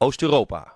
Oost-Europa.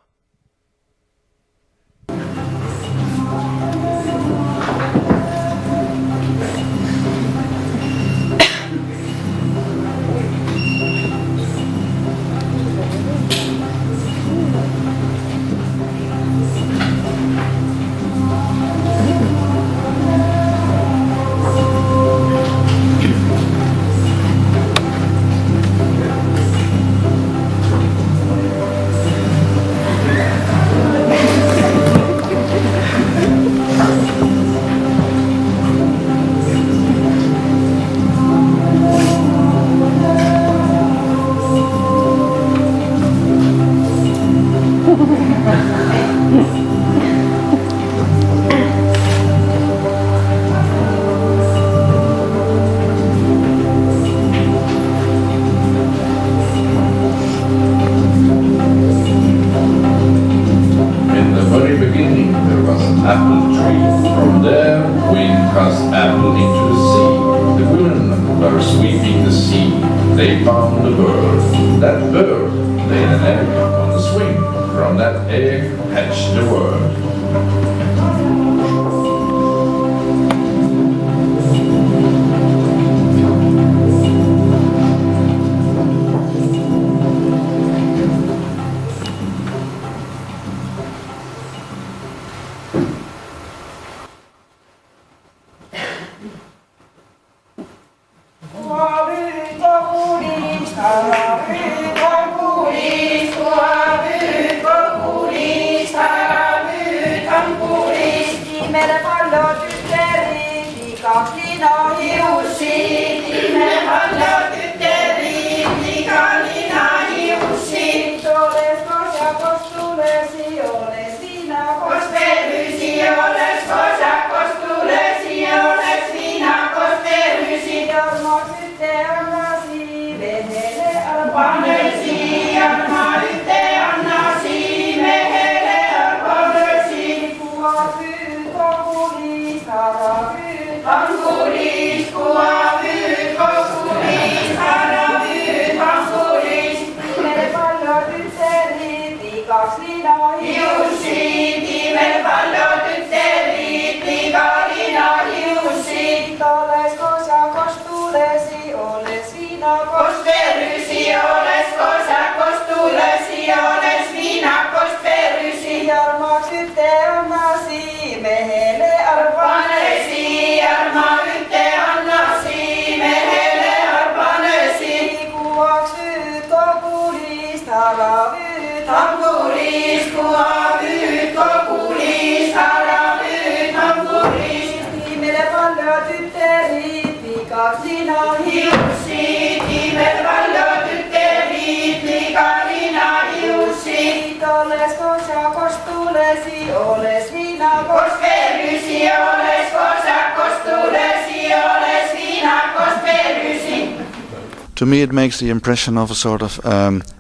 To me, it makes the impression of a sort of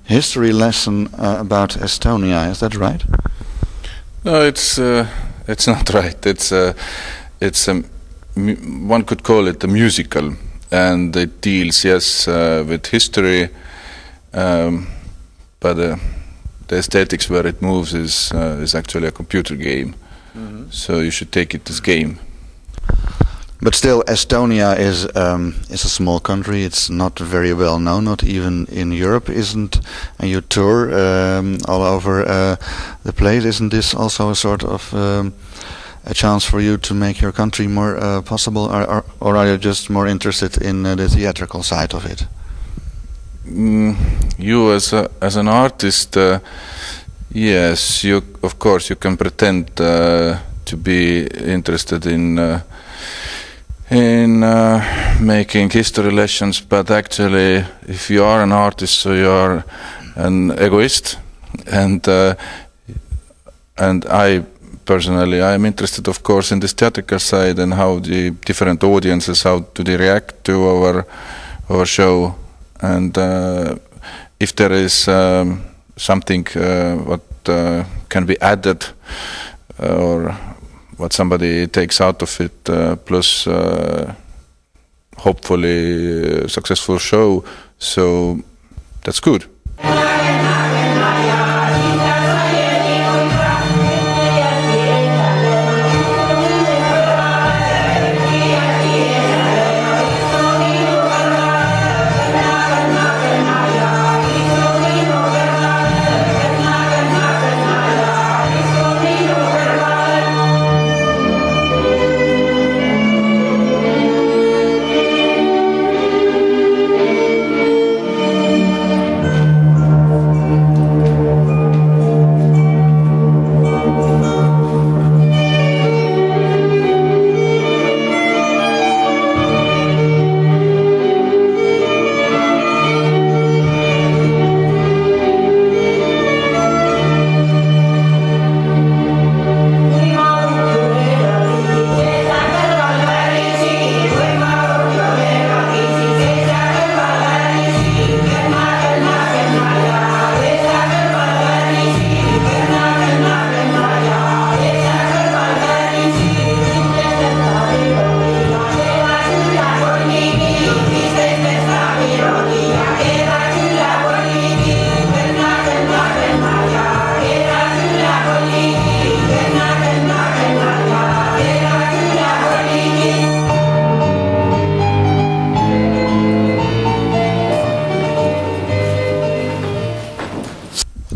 history lesson about Estonia. Is that right? No, it's not right. It's one could call it a musical, and it deals with history, but the aesthetics where it moves is actually a computer game. Mm-hmm. So you should take it as game. But still, Estonia is a small country. It's not very well known, not even in Europe, isn't? And you tour all over the place. Isn't this also a sort of a chance for you to make your country more possible, or are you just more interested in the theatrical side of it? You as an artist, yes, you of course you can pretend to be interested in making history lessons, but actually, if you are an artist, so you are an egoist, and I personally, I am interested, of course, in this theatrical side and how the different audiences, how do they react to our show, and if there is something what can be added or what somebody takes out of it, plus hopefully successful show, so that's good.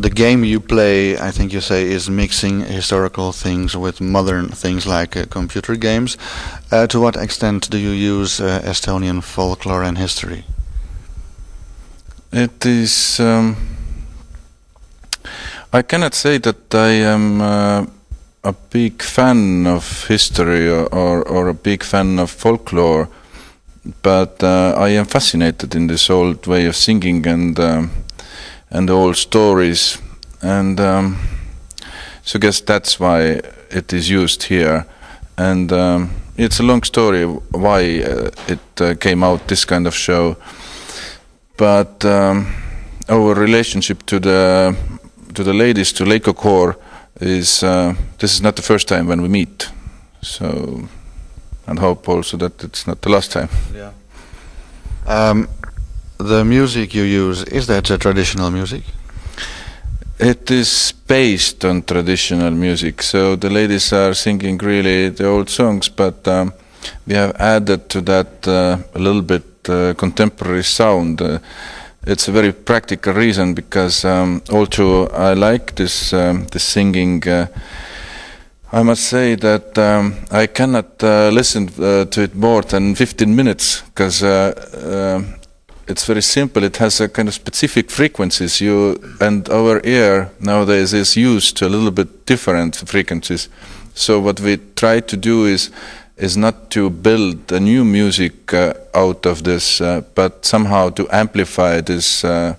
the game you play, I think you say, is mixing historical things with modern things like computer games. To what extent do you use Estonian folklore and history? It is... I cannot say that I am a big fan of history or a big fan of folklore, but I am fascinated in this old way of singing and the old stories, and so I guess that's why it is used here. And it's a long story why it came out, this kind of show, but our relationship to the ladies, to Leiko Core, is this is not the first time when we meet, so, and hope also that it's not the last time. Yeah. The music you use, is that traditional music? It is based on traditional music, so the ladies are singing really the old songs, but we have added to that a little bit contemporary sound. It's a very practical reason, because although I like this singing, I must say that I cannot listen to it more than 15 minutes, because it's very simple. It has a kind of specific frequencies. And our ear nowadays is used to a little bit different frequencies. So what we try to do is not to build a new music out of this, but somehow to amplify this a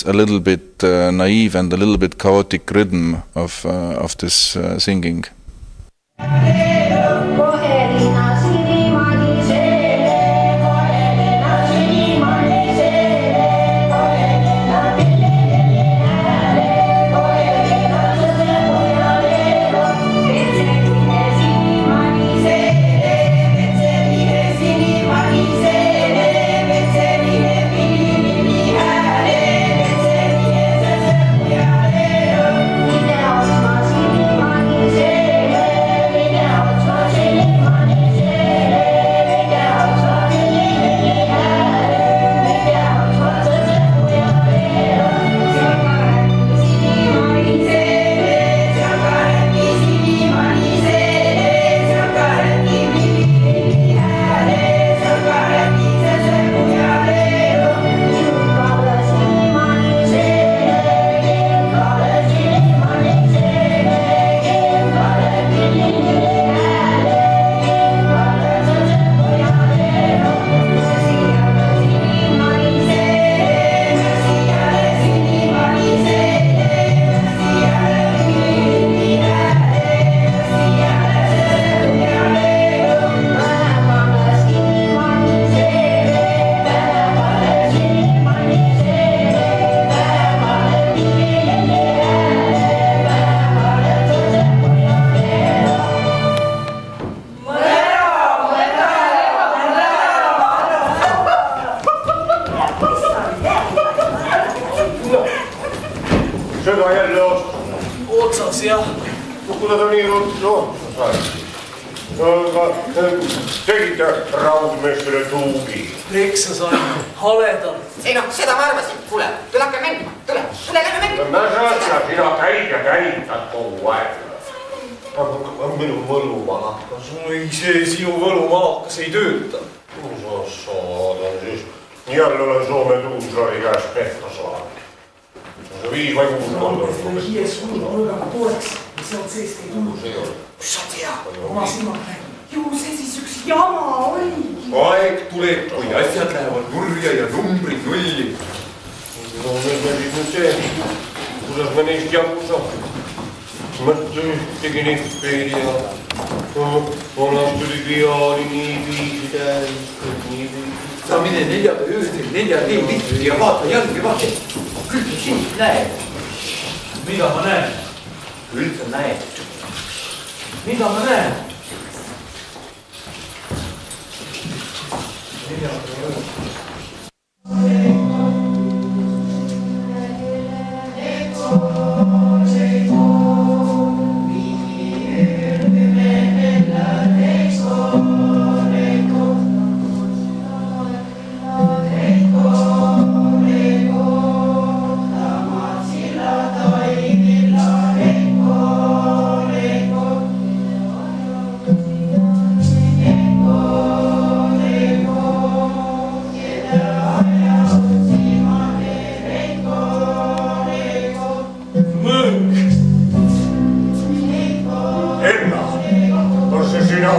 little bit naive and a little bit chaotic rhythm of this singing. Tegite raudmeestele tuugi. Peksa sain haledalt. Ei noh, seda ma arvasin. Tule hakka mängima. Tule lähme mängima. Mä saatsin, sina käitad kogu aeg. Minu võlumalakas. Oi, see sinu võlumalakas ei tööta. Sa saadan siis. Jälle olen Soome tuusraadi käest pehta saanud. See 5 või 6 korda. See hiies hulgaga pooleks. Ja sealt seest ei tulnud. Kus sa tea? Oma silmaga näin. Ju see siis üks jama oligi. Aeg tuleb, kui asjad lähevad nurja ja numbrid nulli. No mis me siis nüüd teeme? Kuidas me neist jagu saame? Mõttu tegi nippeid ja vanast tuli peali nii viisi täis, nii viisi. Sa mine 4 öösel 4 teel vittu ja vaata jalgi vahel. Küll sa sind näed. Mida ma näen? Küll sa näed. Mida ma näen? Sillä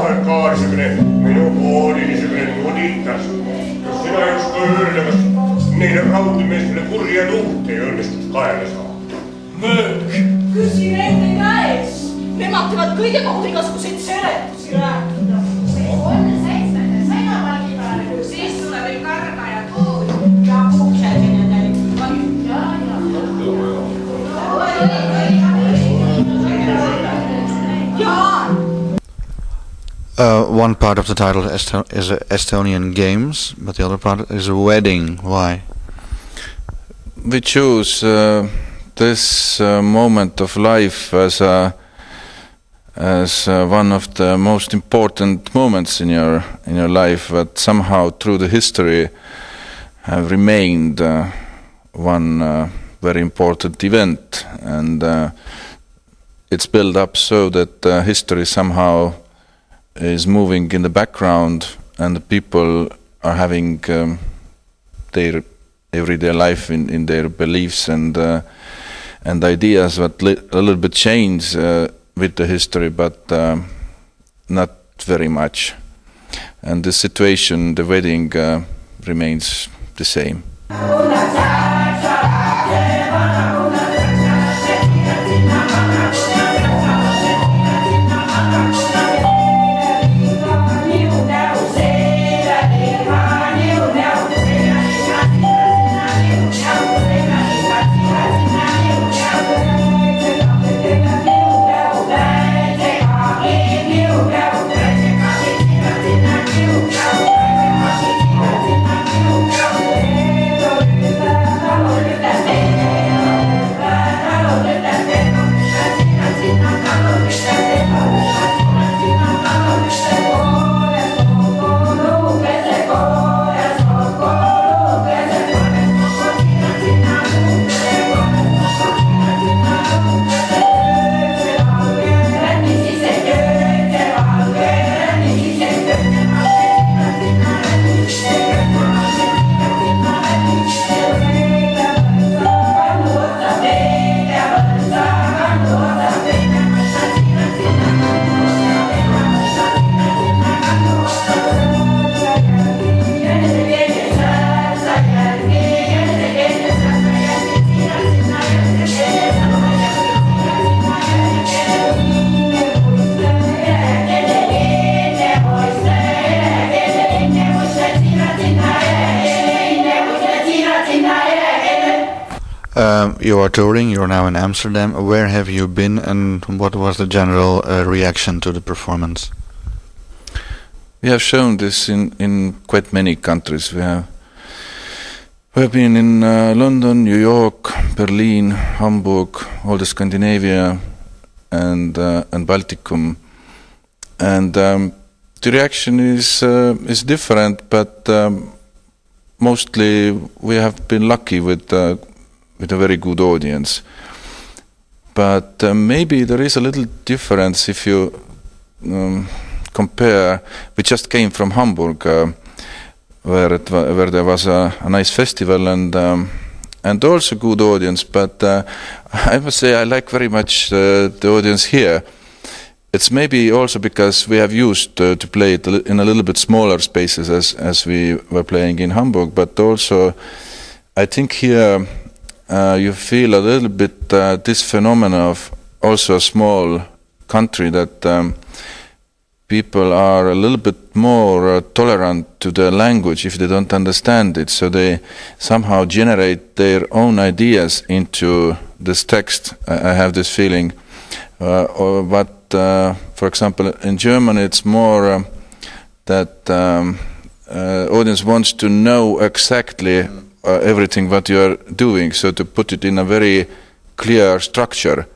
ka niisugune minu pooli niisugune nuditas. Kas sina ei oska öelda, kas neile raudmeestele kurja tuht ei õnnestuks kaela saada? Möök! Küsi nende käes! Nemad teevad kõige kohta igasuguseid seletusi rääkida. Kui 37. sõjapalgi peale, siis tuleb veel karga ja tuud ja puhkselgene täinud. Jaan! One part of the title is Estonian Games, but the other part is a wedding. Why? We choose this moment of life as one of the most important moments in your life, that somehow through the history have remained one very important event, and it's built up so that history somehow is moving in the background, and the people are having their everyday life in their beliefs and ideas that a little bit change with the history, but not very much. And the situation, the wedding, remains the same. You are touring, you're now in Amsterdam. Where have you been, and what was the general reaction to the performance? We have shown this in quite many countries. We have been in London, New York, Berlin, Hamburg, all the Scandinavia and Balticum. And the reaction is different, but mostly we have been lucky with a very good audience. But maybe there is a little difference if you compare. We just came from Hamburg, where there was a nice festival and also good audience. But I must say I like very much the audience here. It's maybe also because we have used to play it in a little bit smaller spaces as we were playing in Hamburg. But also, I think here you feel a little bit this phenomena of also a small country, that people are a little bit more tolerant to the language if they don't understand it. So they somehow generate their own ideas into this text. I have this feeling. For example, in German it's more that audience wants to know exactly everything what you are doing, so to put it in a very clear structure.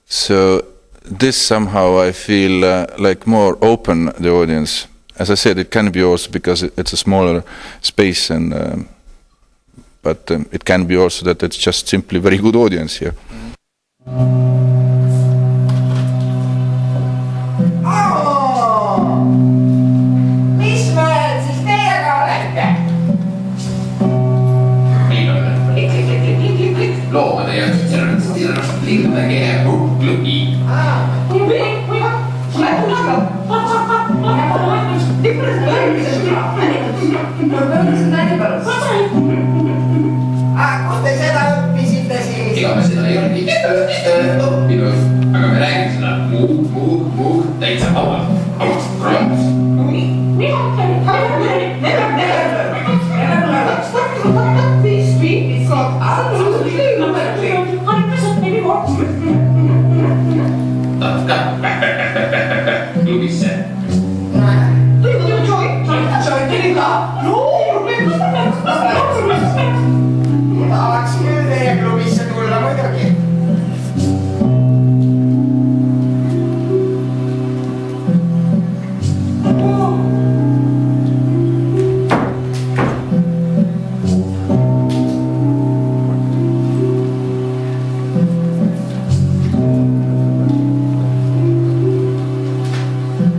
So this somehow I feel like more open the audience. As I said, it can be also because it's a smaller space, and but it can be also that it's just simply very good audience here. Loomade ja linnakehä hukkluki. Kuule, Ilus, aga me räägime seda muu täitsa vabalt. Raamus. Tahad ka? Klubisse. Tahaks küll teie klubisse tulla muidugi.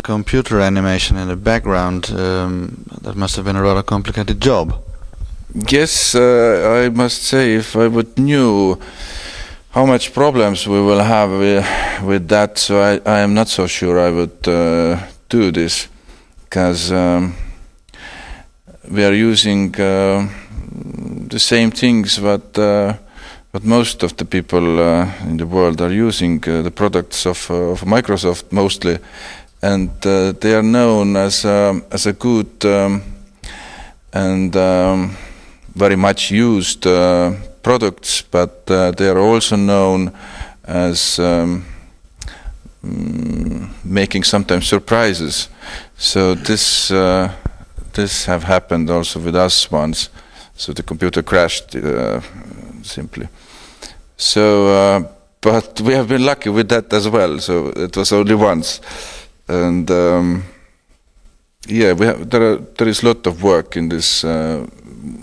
Computer animation in the background, that must have been a rather complicated job. Yes, I must say, if I would knew how much problems we will have with that, so I am not so sure I would do this, because we are using the same things what most of the people in the world are using, the products of Microsoft mostly, and they are known as a good and very much used products, but they are also known as making sometimes surprises. So this have happened also with us once. So the computer crashed simply. So, but we have been lucky with that as well. So it was only once, and yeah, there is a lot of work in this.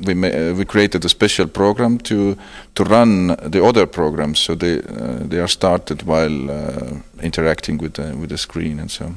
We created a special program to run the other programs, so they are started while interacting with the screen and so on.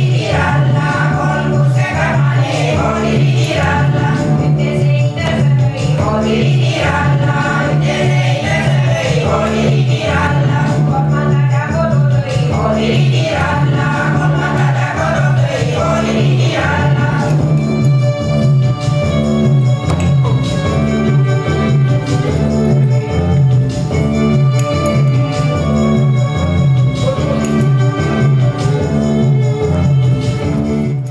Ritiralla,